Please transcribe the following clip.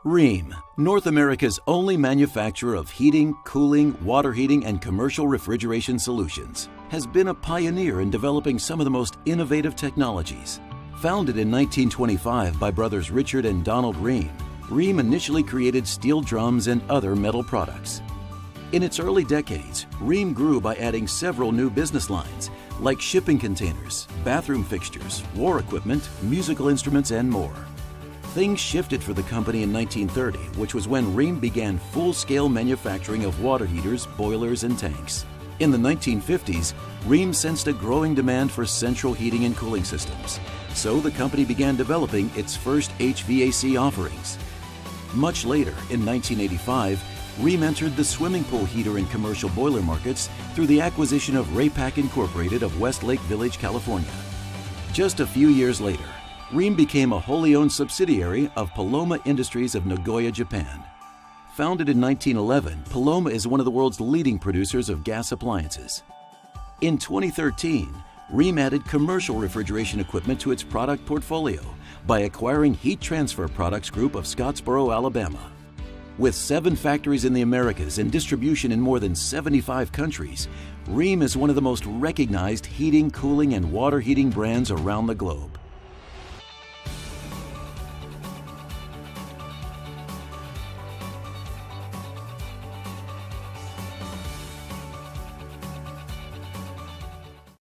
Rheem, North America's only manufacturer of heating, cooling, water heating, and commercial refrigeration solutions, has been a pioneer in developing some of the most innovative technologies. Founded in 1925 by brothers Richard and Donald Rheem, Rheem initially created steel drums and other metal products. In its early decades, Rheem grew by adding several new business lines, like shipping containers, bathroom fixtures, war equipment, musical instruments, and more. Things shifted for the company in 1930, which was when Rheem began full-scale manufacturing of water heaters, boilers, and tanks. In the 1950s, Rheem sensed a growing demand for central heating and cooling systems, so the company began developing its first HVAC offerings. Much later, in 1985, Rheem entered the swimming pool heater and commercial boiler markets through the acquisition of Raypak Incorporated of Westlake Village, California. Just a few years later, Rheem became a wholly owned subsidiary of Paloma Industries of Nagoya, Japan. Founded in 1911, Paloma is one of the world's leading producers of gas appliances. In 2013, Rheem added commercial refrigeration equipment to its product portfolio by acquiring Heat Transfer Products Group of Scottsboro, Alabama. With 7 factories in the Americas and distribution in more than 75 countries, Rheem is one of the most recognized heating, cooling, and water heating brands around the globe.